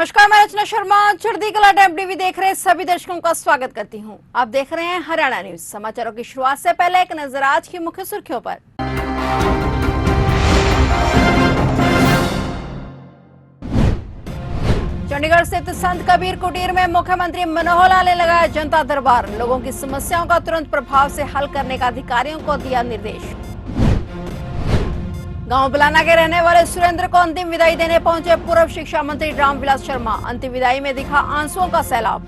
नमस्कार, मैं रचना शर्मा चढ़ती कला टाइम टीवी देख रहे सभी दर्शकों का स्वागत करती हूं। आप देख रहे हैं हरियाणा न्यूज। समाचारों की शुरुआत से पहले एक नजर आज की मुख्य सुर्खियों पर। चंडीगढ़ स्थित संत कबीर कुटीर में मुख्यमंत्री मनोहर लाल ने लगाया जनता दरबार। लोगों की समस्याओं का तुरंत प्रभाव से हल करने का अधिकारियों को दिया निर्देश। गांव बलाना के रहने वाले सुरेंद्र को अंतिम विदाई देने पहुंचे पूर्व शिक्षा मंत्री रामविलास शर्मा। अंतिम विदाई में दिखा आंसुओं का सैलाब।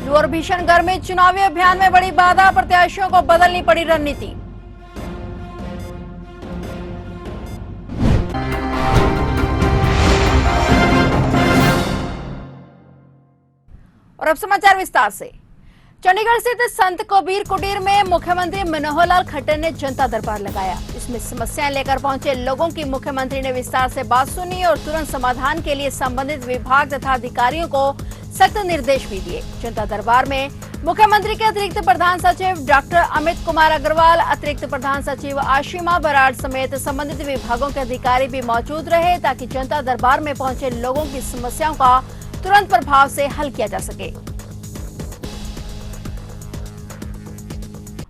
लू और भीषण गर्मी, चुनावी अभियान में बड़ी बाधा, प्रत्याशियों को बदलनी पड़ी रणनीति। और अब समाचार विस्तार से। चंडीगढ़ स्थित संत कबीर कुटीर में मुख्यमंत्री मनोहर लाल खट्टर ने जनता दरबार लगाया। इसमें समस्याएं लेकर पहुंचे लोगों की मुख्यमंत्री ने विस्तार से बात सुनी और तुरंत समाधान के लिए संबंधित विभाग तथा अधिकारियों को सख्त निर्देश भी दिए। जनता दरबार में मुख्यमंत्री के अतिरिक्त प्रधान सचिव डॉक्टर अमित कुमार अग्रवाल, अतिरिक्त प्रधान सचिव आशिमा बराड़ समेत संबंधित विभागों के अधिकारी भी मौजूद रहे ताकि जनता दरबार में पहुंचे लोगों की समस्याओं का तुरंत प्रभाव से हल किया जा सके।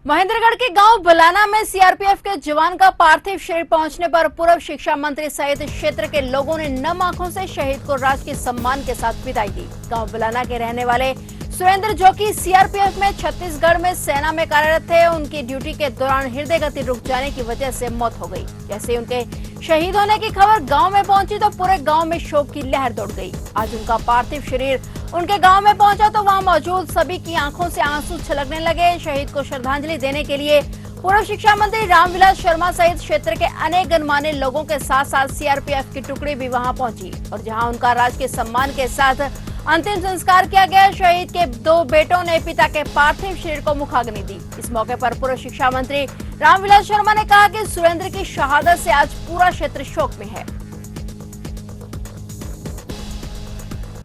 महेंद्रगढ़ के गांव बलाना में सीआरपीएफ के जवान का पार्थिव शरीर पहुंचने पर पूर्व शिक्षा मंत्री सहित क्षेत्र के लोगों ने नम आंखों से शहीद को राजकीय सम्मान के साथ विदाई दी। गांव बलाना के रहने वाले सुरेंद्र, जो कि सीआरपीएफ में छत्तीसगढ़ में सेना में कार्यरत थे, उनकी ड्यूटी के दौरान हृदय गति रुक जाने की वजह से मौत हो गई। जैसे उनके शहीद होने की खबर गांव में पहुंची तो पूरे गांव में शोक की लहर दौड़ गई। आज उनका पार्थिव शरीर उनके गांव में पहुंचा तो वहां मौजूद सभी की आंखों से आंसू छलकने लगे। शहीद को श्रद्धांजलि देने के लिए पूर्व शिक्षा मंत्री रामविलास शर्मा सहित क्षेत्र के अनेक गणमान्य लोगों के साथ साथ सीआरपीएफ की टुकड़ी भी वहां पहुंची और जहां उनका राजकीय सम्मान के साथ अंतिम संस्कार किया गया। शहीद के दो बेटों ने पिता के पार्थिव शरीर को मुखाग्नि दी। इस मौके पर पूर्व शिक्षा मंत्री रामविलास शर्मा ने कहा कि सुरेंद्र की शहादत से आज पूरा क्षेत्र शोक में है।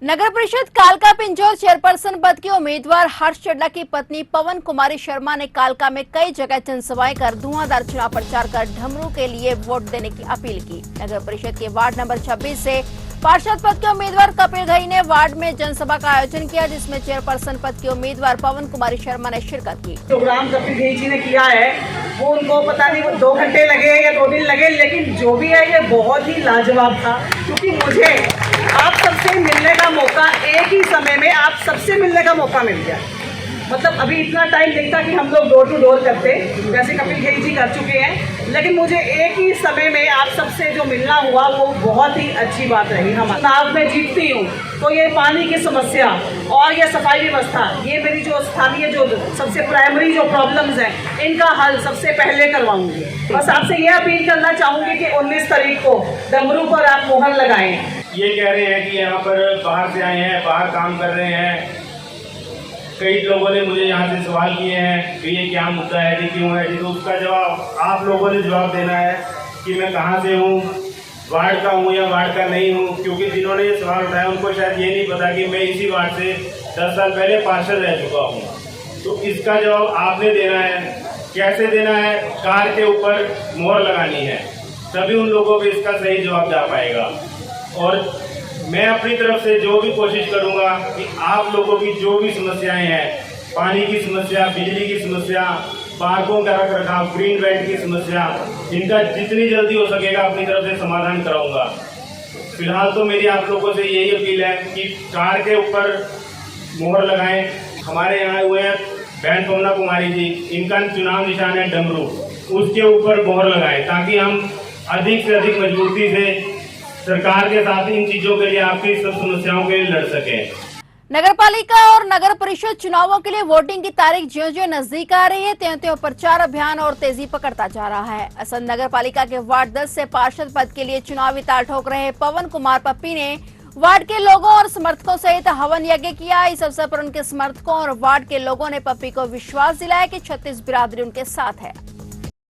नगर परिषद कालका पिंजौर चेयरपर्सन पद की उम्मीदवार हर्ष चड्डा की पत्नी पवन कुमारी शर्मा ने कालका में कई जगह जनसभाएं कर धुआंधार चुनाव प्रचार कर डमरू के लिए वोट देने की अपील की। नगर परिषद के वार्ड नंबर 26 से पार्षद पद के उम्मीदवार कपिल घई ने वार्ड में जनसभा का आयोजन किया, जिसमें चेयरपर्सन पद की उम्मीदवार पवन कुमारी शर्मा ने शिरकत की। प्रोग्राम कपिल घई जी ने किया है, वो उनको पता नहीं वो 2 घंटे लगे या 2 दिन लगे, लेकिन जो भी है ये बहुत ही लाजवाब था। क्योंकि मुझे आप सबसे मिलने का मौका, एक ही समय में आप सबसे मिलने का मौका मिल गया। मतलब अभी इतना टाइम नहीं था कि हम लोग डोर टू डोर करते, वैसे कपिल घई जी कर चुके हैं, लेकिन मुझे एक ही समय में आप सबसे जो मिलना हुआ वो बहुत ही अच्छी बात रही। हम चुनाव में जीतती हूँ तो ये पानी की समस्या और ये सफाई व्यवस्था, ये मेरी जो स्थानीय जो सबसे प्राइमरी जो प्रॉब्लम्स हैं, इनका हल सबसे पहले करवाऊंगी। बस आपसे ये अपील करना चाहूँगी कि 19 तारीख को डमरू पर आप मोहर लगाएं। ये कह रहे हैं कि यहाँ पर बाहर से आए हैं, बाहर काम कर रहे हैं। कई लोगों ने मुझे यहाँ से सवाल किए हैं कि ये क्या मुद्दा है जी, क्यों है जी, तो उसका जवाब आप लोगों ने जवाब देना है कि मैं कहाँ से हूँ, वार्ड का हूँ या वार्ड का नहीं हूँ। क्योंकि जिन्होंने ये सवाल उठाया उनको शायद ये नहीं पता कि मैं इसी वार्ड से 10 साल पहले पार्षद रह चुका हूँ। तो इसका जवाब आपने देना है। कैसे देना है? कार के ऊपर मोहर लगानी है, तभी उन लोगों को इसका सही जवाब जा पाएगा। और मैं अपनी तरफ से जो भी कोशिश करूंगा कि आप लोगों की जो भी समस्याएं हैं, पानी की समस्या, बिजली की समस्या, पार्कों का रख रखाव, ग्रीन बेल्ट की समस्या, इनका जितनी जल्दी हो सकेगा अपनी तरफ से समाधान कराऊंगा। फिलहाल तो मेरी आप लोगों से यही अपील है कि कार के ऊपर मोहर लगाएं। हमारे यहाँ हुए हैं बहन पवना कुमारी जी, इनका चुनाव निशान है डमरू, उसके ऊपर मोहर लगाएं ताकि हम अधिक से अधिक मजबूती से सरकार के साथ इन चीजों के लिए, आपकी सब समस्याओं के लिए लड़ सके। नगर पालिका और नगर परिषद चुनावों के लिए वोटिंग की तारीख ज्यों-ज्यों नजदीक आ रही है, त्यों-त्यों प्रचार अभियान और तेजी पकड़ता जा रहा है। असंध नगर पालिका के वार्ड 10 से पार्षद पद के लिए चुनावी ताल ठोक रहे पवन कुमार पप्पी ने वार्ड के लोगों और समर्थकों सहित हवन यज्ञ किया। इस अवसर पर उनके समर्थकों और वार्ड के लोगों ने पप्पी को विश्वास दिलाया कि छत्तीस बिरादरी उनके साथ है।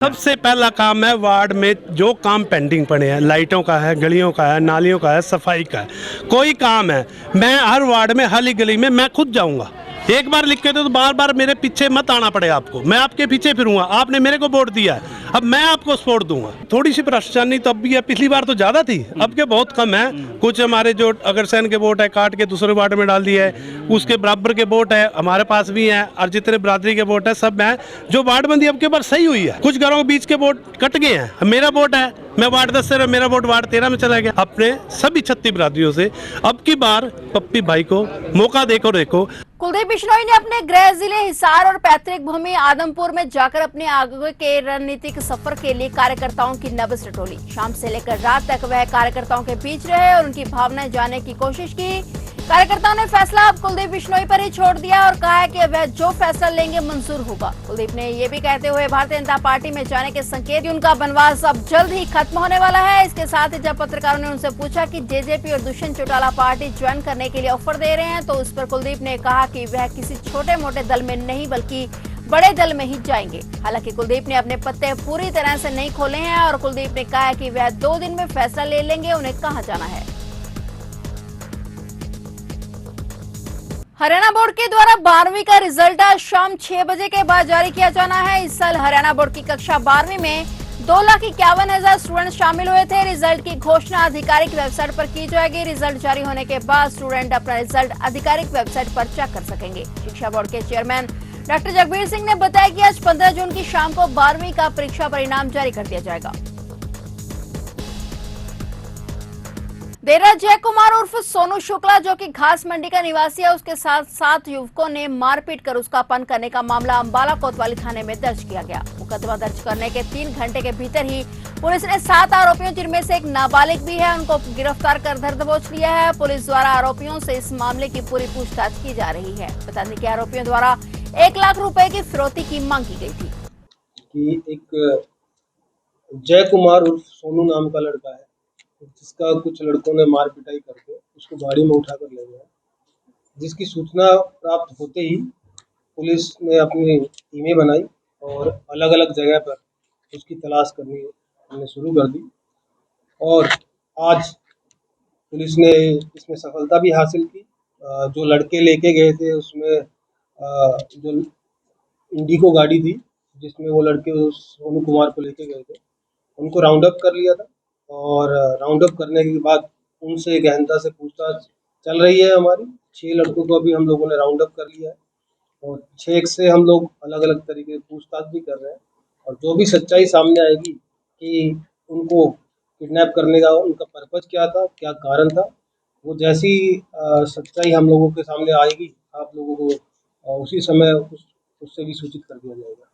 सबसे पहला काम है वार्ड में जो काम पेंडिंग पड़े हैं, लाइटों का है, गलियों का है, नालियों का है, सफाई का है, कोई काम है, मैं हर वार्ड में हर गली में मैं खुद जाऊंगा। एक बार लिख के दो तो बार बार मेरे पीछे मत आना पड़े आपको, मैं आपके पीछे फिरूंगा। आपने मेरे को वोट दिया है, अब मैं आपको सपोर्ट दूंगा। थोड़ी सी भ्रष्टाचारी तो अब भी है, पिछली बार तो ज्यादा थी, अब के बहुत कम है। कुछ हमारे जो अग्रसेन के वोट है काट के दूसरे वार्ड में डाल दिए है, उसके बराबर के वोट है हमारे पास भी है, और जितने बिरादरी के वोट है सब है। जो वार्डबंदी अब के बार सही हुई है, कुछ घरों के बीच के वोट कट गए हैं। मेरा वोट है, मैं वार्ड 10 से मेरा वोट वार्ड 13 में चला गया। अपने सभी 36 बिरादरियों से अब की बार पप्पी भाई को मौका देखो। कुलदीप बिश्नोई ने अपने गृह जिले हिसार और पैतृक भूमि आदमपुर में जाकर अपने आगे के रणनीतिक सफर के लिए कार्यकर्ताओं की नब्ज टटोली। शाम से लेकर रात तक वह कार्यकर्ताओं के बीच रहे और उनकी भावनाएं जानने की कोशिश की। कार्यकर्ताओं ने फैसला अब कुलदीप बिश्नोई पर ही छोड़ दिया और कहा है कि वह जो फैसला लेंगे मंजूर होगा। कुलदीप ने ये भी कहते हुए भारतीय जनता पार्टी में जाने के संकेत कि उनका बनवास अब जल्द ही खत्म होने वाला है। इसके साथ ही जब पत्रकारों ने उनसे पूछा कि जेजेपी और दुष्यंत चौटाला पार्टी ज्वाइन करने के लिए ऑफर दे रहे हैं, तो उस पर कुलदीप ने कहा कि वह किसी छोटे मोटे दल में नहीं बल्कि बड़े दल में ही जाएंगे। हालांकि कुलदीप ने अपने पत्ते पूरी तरह से नहीं खोले हैं और कुलदीप ने कहा है कि वह 2 दिन में फैसला ले लेंगे उन्हें कहां जाना है। हरियाणा बोर्ड के द्वारा 12वीं का रिजल्ट आज शाम 6 बजे के बाद जारी किया जाना है। इस साल हरियाणा बोर्ड की कक्षा 12वीं में 2,51,000 स्टूडेंट शामिल हुए थे। रिजल्ट की घोषणा आधिकारिक वेबसाइट पर की जाएगी। रिजल्ट जारी होने के बाद स्टूडेंट अपना रिजल्ट आधिकारिक वेबसाइट पर चेक कर सकेंगे। शिक्षा बोर्ड के चेयरमैन डॉक्टर जगबीर सिंह ने बताया कि आज 15 जून की शाम को 12वीं का परीक्षा परिणाम जारी कर दिया जाएगा। देर रात जय कुमार उर्फ सोनू शुक्ला, जो कि घास मंडी का निवासी है, उसके साथ 7 युवकों ने मारपीट कर उसका अपहरण करने का मामला अंबाला कोतवाली थाने में दर्ज किया गया। मुकदमा दर्ज करने के 3 घंटे के भीतर ही पुलिस ने 7 आरोपियों जिनमें से एक नाबालिग भी है उनको गिरफ्तार कर धर दबोच लिया है। पुलिस द्वारा आरोपियों से इस मामले की पूरी पूछताछ की जा रही है। बता दें कि आरोपियों द्वारा 1 लाख रुपए की फिरौती की मांग की गई थी। कि एक जय कुमार उर्फ सोनू नाम का लड़का है, जिसका कुछ लड़कों ने मार पिटाई करके उसको गाड़ी में उठाकर ले गया। जिसकी सूचना प्राप्त होते ही पुलिस ने अपनी टीमें बनाई और अलग अलग जगह पर उसकी तलाश करनी हमने शुरू कर दी। और आज पुलिस ने इसमें सफलता भी हासिल की। जो लड़के लेके गए थे उसमें जो इंडिको गाड़ी थी जिसमें वो लड़के उस सोनू कुमार को लेके गए थे, उनको राउंड अप कर लिया था। और राउंड अप करने के बाद उनसे गहनता से पूछताछ चल रही है हमारी। 6 लड़कों को अभी हम लोगों ने राउंड अप कर लिया है और 6 से हम लोग अलग अलग तरीके की पूछताछ भी कर रहे हैं। और जो भी सच्चाई सामने आएगी कि उनको किडनैप करने का उनका पर्पज क्या था, क्या कारण था, वो जैसी सच्चाई हम लोगों के सामने आएगी आप लोगों को उसी समय उससे भी सूचित कर दिया जाएगा।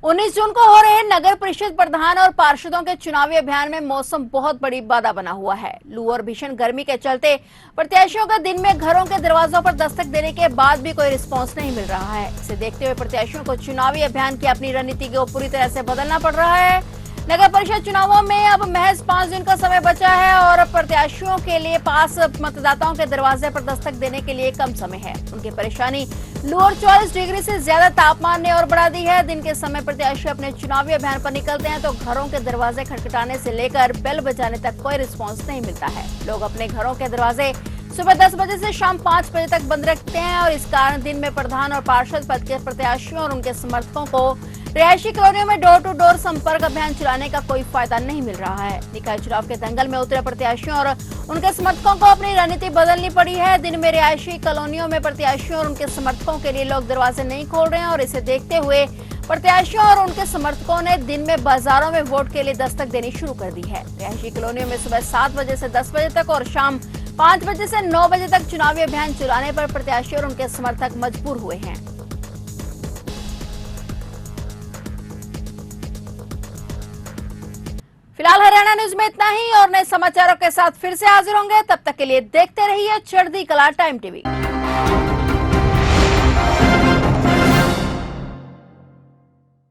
19 जून को हो रहे नगर परिषद प्रधान और पार्षदों के चुनावी अभियान में मौसम बहुत बड़ी बाधा बना हुआ है। लू और भीषण गर्मी के चलते प्रत्याशियों का दिन में घरों के दरवाजों पर दस्तक देने के बाद भी कोई रिस्पांस नहीं मिल रहा है। इसे देखते हुए प्रत्याशियों को चुनावी अभियान की अपनी रणनीति को पूरी तरह से बदलना पड़ रहा है। नगर परिषद चुनावों में अब महज 5 दिन का समय बचा है और प्रत्याशियों के लिए पास मतदाताओं के दरवाजे पर दस्तक देने के लिए कम समय है। उनकी परेशानी लू और 44 डिग्री से ज्यादा तापमान ने और बढ़ा दी है। दिन के समय प्रत्याशी अपने चुनावी अभियान पर निकलते हैं तो घरों के दरवाजे खटखटाने से लेकर बेल बजाने तक कोई रिस्पांस नहीं मिलता है। लोग अपने घरों के दरवाजे सुबह 10 बजे से शाम 5 बजे तक बंद रखते हैं और इस कारण दिन में प्रधान और पार्षद पद के प्रत्याशियों और उनके समर्थकों को रिहायशी कॉलोनियों में डोर टू डोर संपर्क अभियान चलाने का कोई फायदा नहीं मिल रहा है। निकाय चुनाव के दंगल में उतरे प्रत्याशियों और उनके समर्थकों को अपनी रणनीति बदलनी पड़ी है। दिन में रिहायशी कॉलोनियों में प्रत्याशियों और उनके समर्थकों के लिए लोग दरवाजे नहीं खोल रहे हैं और इसे देखते हुए प्रत्याशियों और उनके समर्थकों ने दिन में बाजारों में वोट के लिए दस्तक देनी शुरू कर दी है। रिहायशी कॉलोनियों में सुबह 7 बजे से 10 बजे तक और शाम 5 बजे से 9 बजे तक चुनावी अभियान चलाने पर प्रत्याशी और उनके समर्थक मजबूर हुए हैं। फिलहाल हरियाणा न्यूज में इतना ही और नए समाचारों के साथ फिर से हाजिर होंगे। तब तक के लिए देखते रहिए चढ़ती कला टाइम टीवी।